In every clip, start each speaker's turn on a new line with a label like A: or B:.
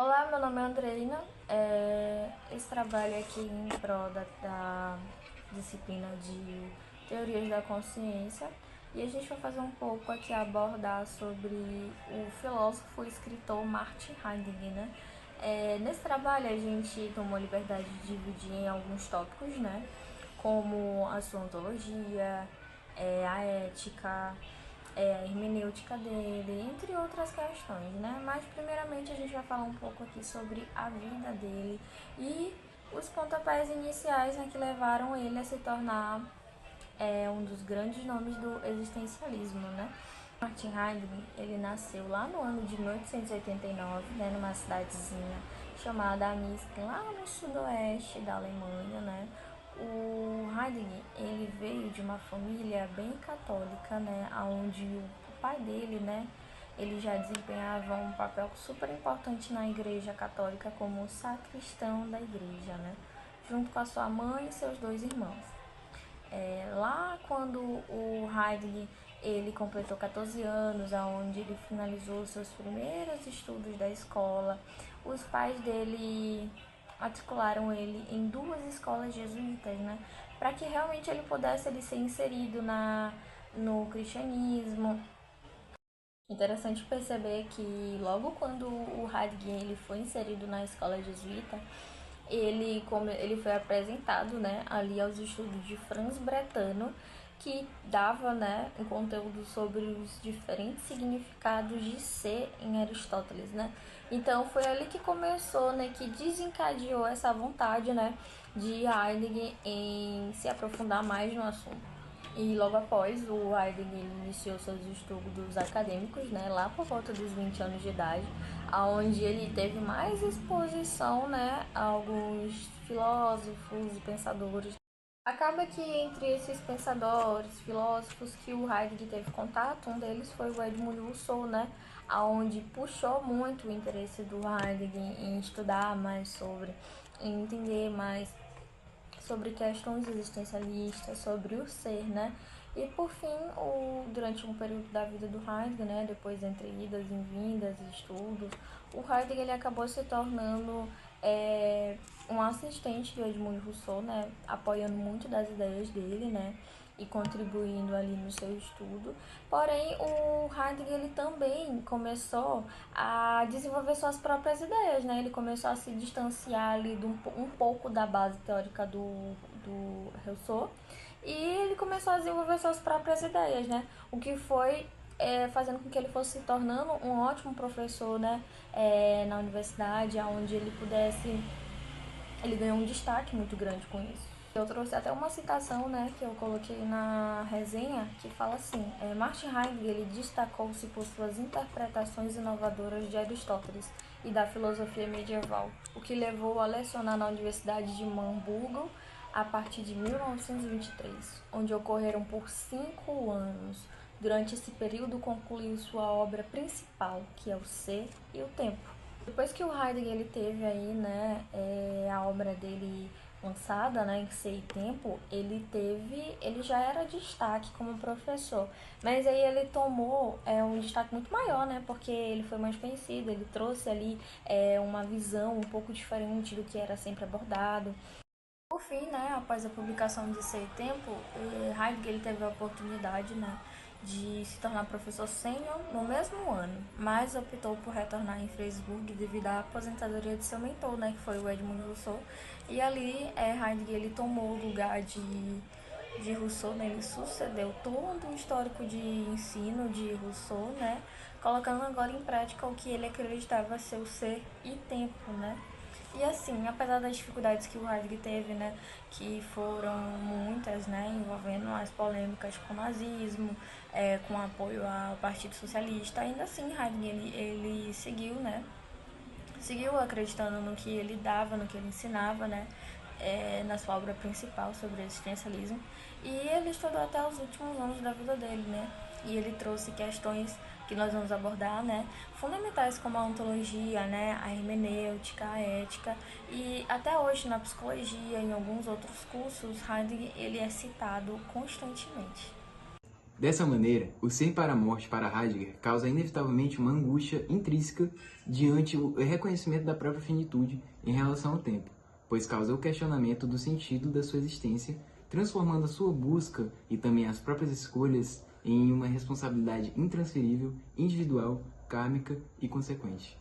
A: Olá, meu nome é Andreina. Esse trabalho é aqui em prol da disciplina de Teorias da Consciência, e a gente vai fazer um pouco aqui abordar sobre o filósofo e escritor Martin Heidegger, né? Nesse trabalho a gente tomou a liberdade de dividir em alguns tópicos, né? Como a sua ontologia, a ética, a hermenêutica dele, entre outras questões, né? Mas primeiramente a gente vai falar um pouco aqui sobre a vida dele e os pontapés iniciais, né, que levaram ele a se tornar um dos grandes nomes do existencialismo, né? Martin Heidegger, ele nasceu lá no ano de 1889, né, numa cidadezinha chamada Anichen, lá no sudoeste da Alemanha, né? O Heidegger, ele veio de uma família bem católica, né, onde o pai dele, né, ele já desempenhava um papel super importante na igreja católica como sacristão da igreja, né, junto com a sua mãe e seus dois irmãos. Lá quando o Heidegger ele completou 14 anos, aonde ele finalizou seus primeiros estudos da escola, os pais dele matricularam ele em duas escolas jesuítas, né, para que realmente ele pudesse ser inserido no cristianismo. Interessante perceber que logo quando o Heidegger ele foi inserido na escola jesuíta, ele foi apresentado, né, ali aos estudos de Franz Brentano, que dava, né, um conteúdo sobre os diferentes significados de ser em Aristóteles, né. Então foi ali que começou, né, que desencadeou essa vontade, né, de Heidegger em se aprofundar mais no assunto. E logo após, o Heidegger iniciou seus estudos acadêmicos, né, lá por volta dos 20 anos de idade, onde ele teve mais exposição, né, a alguns filósofos e pensadores. Acaba que entre esses pensadores, filósofos que o Heidegger teve contato, um deles foi o Edmund Husserl, né, aonde puxou muito o interesse do Heidegger em estudar mais sobre, em entender mais sobre questões existencialistas, sobre o ser, né? E por fim, durante um período da vida do Heidegger, né, depois entre idas e vindas e estudos, o Heidegger ele acabou se tornando um assistente do Edmund Husserl, né, apoiando muito das ideias dele, né, e contribuindo ali no seu estudo. Porém, o Heidegger ele também começou a desenvolver suas próprias ideias, né? Ele começou a se distanciar ali um pouco da base teórica do Rousseau, e ele começou a desenvolver suas próprias ideias, né? O que foi fazendo com que ele fosse se tornando um ótimo professor, né? Na universidade, onde ele ganhou um destaque muito grande com isso. Eu trouxe até uma citação, né, que eu coloquei na resenha, que fala assim: Martin Heidegger ele destacou-se por suas interpretações inovadoras de Aristóteles e da filosofia medieval, o que levou a lecionar na Universidade de Marburgo a partir de 1923, onde ocorreram por 5 anos. Durante esse período concluiu sua obra principal, que é o Ser e o Tempo. Depois que o Heidegger ele teve aí, né, a obra dele lançada, né, em Ser e Tempo, ele já era destaque como professor, mas aí ele tomou um destaque muito maior, né, porque ele foi mais conhecido, ele trouxe ali uma visão um pouco diferente do que era sempre abordado. Por fim, né, após a publicação de Ser e Tempo, Heidegger ele teve a oportunidade, né, de se tornar professor sênior no mesmo ano, mas optou por retornar em Freiburg devido à aposentadoria de seu mentor, né, que foi o Edmund Husserl. E ali Heidegger ele tomou o lugar de Rousseau, né, ele sucedeu todo o histórico de ensino de Rousseau, né, colocando agora em prática o que ele acreditava ser o ser e tempo, né. E assim, apesar das dificuldades que o Heidegger teve, né, que foram muitas, né, envolvendo as polêmicas com o nazismo, com apoio ao Partido Socialista, ainda assim Heidegger ele seguiu, né, seguiu acreditando no que ele dava, no que ele ensinava, né, na sua obra principal sobre existencialismo. E ele estudou até os últimos anos da vida dele, né, e ele trouxe questões que nós vamos abordar, né, fundamentais como a ontologia, né, a hermenêutica, a ética, e até hoje na psicologia e em alguns outros cursos, Heidegger ele é citado constantemente.
B: Dessa maneira, o ser para a morte para Heidegger causa inevitavelmente uma angústia intrínseca diante o reconhecimento da própria finitude em relação ao tempo, pois causa o questionamento do sentido da sua existência, transformando a sua busca e também as próprias escolhas em uma responsabilidade intransferível, individual, kármica e consequente.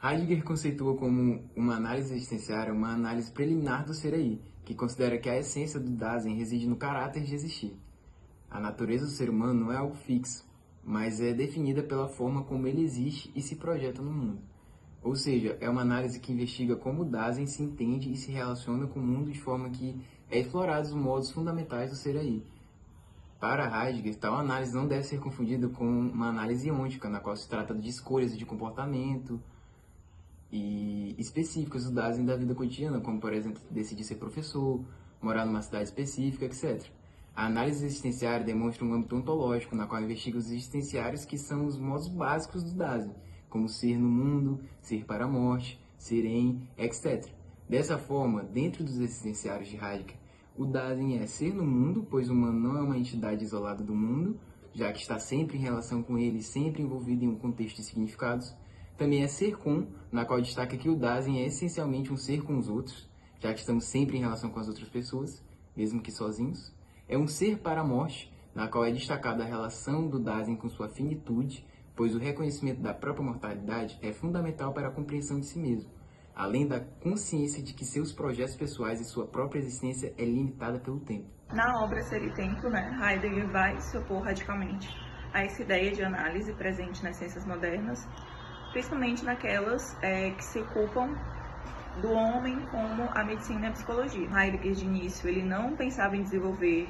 B: Heidegger conceitua como uma análise existenciária uma análise preliminar do ser aí, que considera que a essência do Dasein reside no caráter de existir. A natureza do ser humano não é algo fixo, mas é definida pela forma como ele existe e se projeta no mundo. Ou seja, é uma análise que investiga como o Dasein se entende e se relaciona com o mundo de forma que é explorados os modos fundamentais do ser aí. Para Heidegger, tal análise não deve ser confundida com uma análise ôntica, na qual se trata de escolhas de comportamento e específicas do Dasein da vida cotidiana, como, por exemplo, decidir ser professor, morar numa cidade específica, etc. A análise existenciária demonstra um âmbito ontológico, na qual investiga os existenciários que são os modos básicos do Dasein, como ser no mundo, ser para a morte, ser em, etc. Dessa forma, dentro dos existenciários de Heidegger, o Dasein é ser no mundo, pois o humano não é uma entidade isolada do mundo, já que está sempre em relação com ele, sempre envolvido em um contexto de significados. Também é ser com, na qual destaca que o Dasein é essencialmente um ser com os outros, já que estamos sempre em relação com as outras pessoas, mesmo que sozinhos. É um ser para a morte, na qual é destacada a relação do Dasein com sua finitude, pois o reconhecimento da própria mortalidade é fundamental para a compreensão de si mesmo, além da consciência de que seus projetos pessoais e sua própria existência é limitada pelo tempo.
C: Na obra Ser e Tempo, Heidegger vai se opor radicalmente a essa ideia de análise presente nas ciências modernas, principalmente naquelas que se ocupam do homem como a medicina e a psicologia. Heidegger, de início, ele não pensava em desenvolver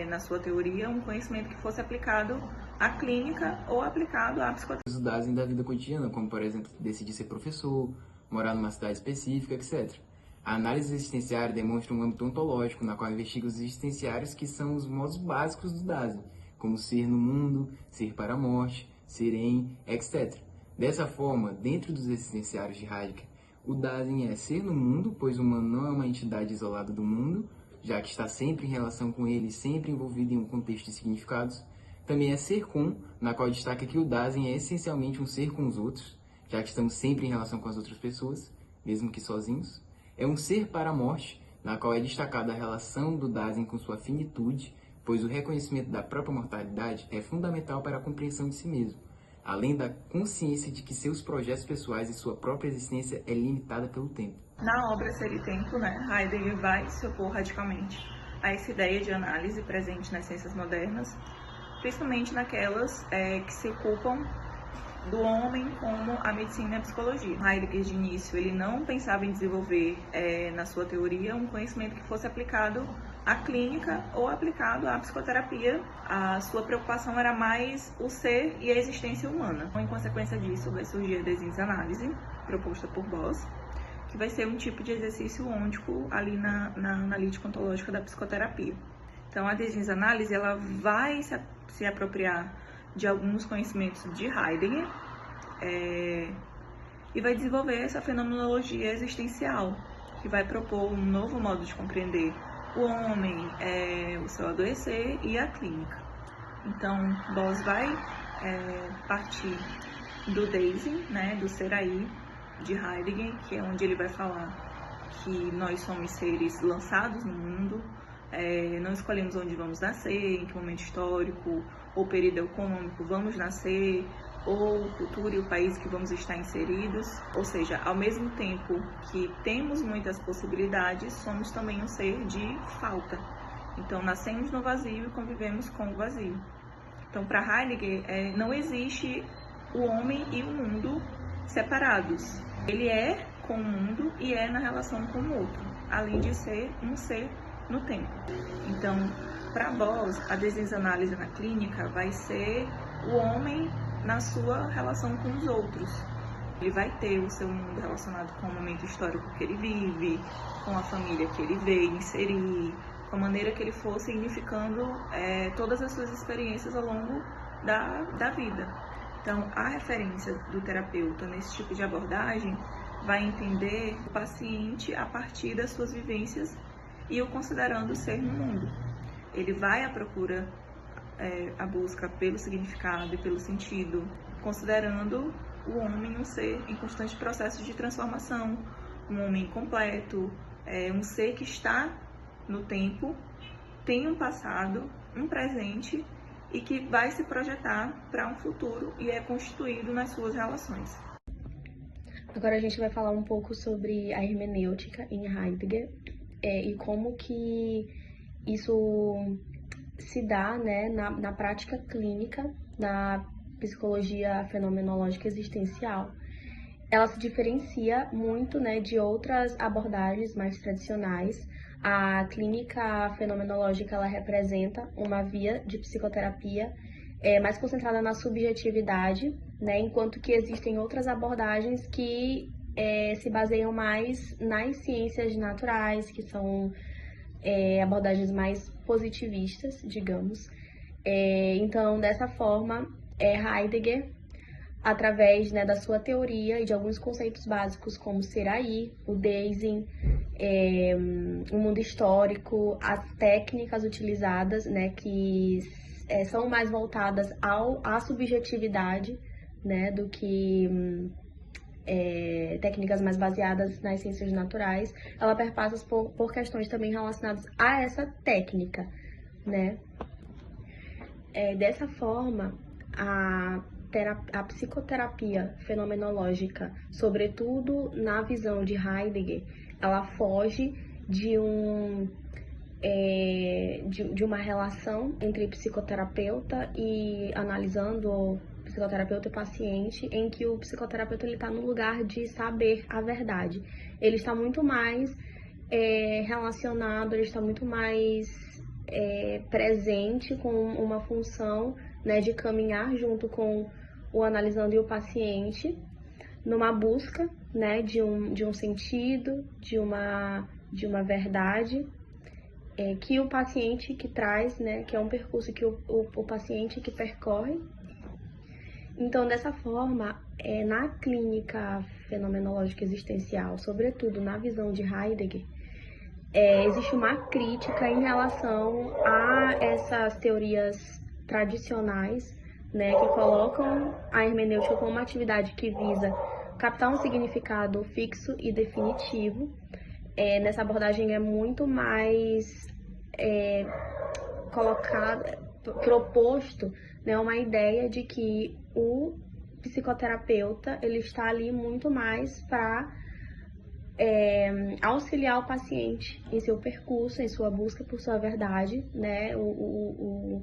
C: na sua teoria um conhecimento que fosse aplicado à clínica ou aplicado à psicoterapia.
B: Os Dasein da vida cotidiana, como, por exemplo, decidir ser professor, morar numa cidade específica, etc. A análise existenciária demonstra um âmbito ontológico, na qual investiga os existenciários que são os modos básicos do Dasein, como ser no mundo, ser para a morte, ser em, etc. Dessa forma, dentro dos existenciários de Heidegger, o Dasein é ser no mundo, pois o humano não é uma entidade isolada do mundo, já que está sempre em relação com ele, sempre envolvido em um contexto de significados. Também é ser com, na qual destaca que o Dasein é essencialmente um ser com os outros, já que estamos sempre em relação com as outras pessoas, mesmo que sozinhos. É um ser para a morte, na qual é destacada a relação do Dasein com sua finitude, pois o reconhecimento da própria mortalidade é fundamental para a compreensão de si mesmo, além da consciência de que seus projetos pessoais e sua própria existência é limitada pelo tempo.
C: Na obra Ser e Tempo, Heidegger vai se opor radicalmente a essa ideia de análise presente nas ciências modernas, principalmente naquelas que se ocupam do homem como a medicina e a psicologia. Heidegger, de início, ele não pensava em desenvolver na sua teoria um conhecimento que fosse aplicado à clínica ou aplicado à psicoterapia. A sua preocupação era mais o ser e a existência humana. Em consequência disso, vai surgir a desensanálise, proposta por Boss, que vai ser um tipo de exercício ôntico ali na analítica ontológica da psicoterapia. Então, a desensanálise, ela vai se apropriar de alguns conhecimentos de Heidegger e vai desenvolver essa fenomenologia existencial, que vai propor um novo modo de compreender o homem, o seu adoecer e a clínica. Então, Boss vai partir do Dasein, do ser aí, de Heidegger, que é onde ele vai falar que nós somos seres lançados no mundo, não escolhemos onde vamos nascer, em que momento histórico ou período econômico vamos nascer, ou o cultura e o país que vamos estar inseridos. Ou seja, ao mesmo tempo que temos muitas possibilidades, somos também um ser de falta. Então, nascemos no vazio e convivemos com o vazio. Então, para Heidegger, não existe o homem e o mundo separados. Ele é com o mundo e é na relação com o outro, além de ser um ser no tempo. Então, para Boss, a desensanálise na clínica vai ser o homem na sua relação com os outros. Ele vai ter o seu mundo relacionado com o momento histórico que ele vive, com a família que ele veio inserir, com a maneira que ele for significando todas as suas experiências ao longo da vida. Então, a referência do terapeuta nesse tipo de abordagem vai entender o paciente a partir das suas vivências e o considerando ser no mundo. Ele vai à procura a busca pelo significado e pelo sentido, considerando o homem um ser em constante processo de transformação, um homem completo, um ser que está no tempo, tem um passado, um presente e que vai se projetar para um futuro e é constituído nas suas relações.
D: Agora a gente vai falar um pouco sobre a hermenêutica em Heidegger e como que isso se dá, né, na prática clínica da psicologia fenomenológica existencial. Ela se diferencia muito, né, de outras abordagens mais tradicionais. A clínica fenomenológica ela representa uma via de psicoterapia mais concentrada na subjetividade, né, enquanto que existem outras abordagens que se baseiam mais nas ciências naturais, que são abordagens mais positivistas, digamos. Então, dessa forma, Heidegger, através, né, da sua teoria e de alguns conceitos básicos como ser aí, o Deising, o mundo histórico, as técnicas utilizadas, né, que são mais voltadas à subjetividade, né, do que técnicas mais baseadas nas ciências naturais, ela perpassa por questões também relacionadas a essa técnica, né. Dessa forma, a psicoterapia fenomenológica, sobretudo na visão de Heidegger, ela foge de uma relação entre psicoterapeuta e analisando psicoterapeuta e paciente, em que o psicoterapeuta está no lugar de saber a verdade. Ele está muito mais relacionado, ele está muito mais presente com uma função, né, de caminhar junto com o analisando e o paciente numa busca, né, de um sentido, de uma verdade que o paciente que traz, né, que é um percurso que o paciente que percorre. Então, dessa forma, na clínica fenomenológica existencial, sobretudo na visão de Heidegger, existe uma crítica em relação a essas teorias tradicionais, né, que colocam a hermenêutica como uma atividade que visa captar um significado fixo e definitivo. Nessa abordagem é muito mais proposto, né, uma ideia de que o psicoterapeuta ele está ali muito mais para auxiliar o paciente em seu percurso, em sua busca por sua verdade, né? O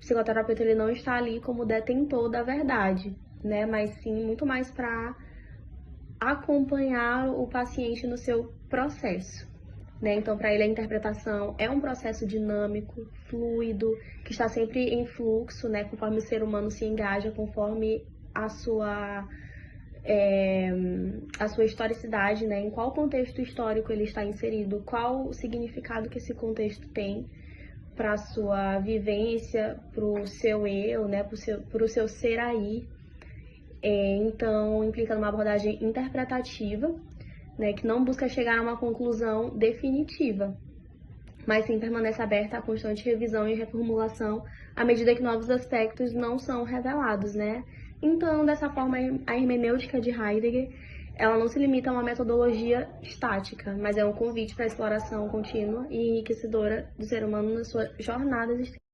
D: psicoterapeuta ele não está ali como detentor da verdade, né? Mas sim muito mais para acompanhar o paciente no seu processo, né? Então, para ele a interpretação é um processo dinâmico, fluido, que está sempre em fluxo, né? Conforme o ser humano se engaja, conforme a sua historicidade, né? Em qual contexto histórico ele está inserido, qual o significado que esse contexto tem para a sua vivência, para o seu eu, né? Para o seu ser aí. Então, implica numa abordagem interpretativa, né? Que não busca chegar a uma conclusão definitiva, mas sim permanece aberta à constante revisão e reformulação à medida que novos aspectos não são revelados, né? Então, dessa forma, a hermenêutica de Heidegger, ela não se limita a uma metodologia estática, mas é um convite para a exploração contínua e enriquecedora do ser humano na sua jornada existencial.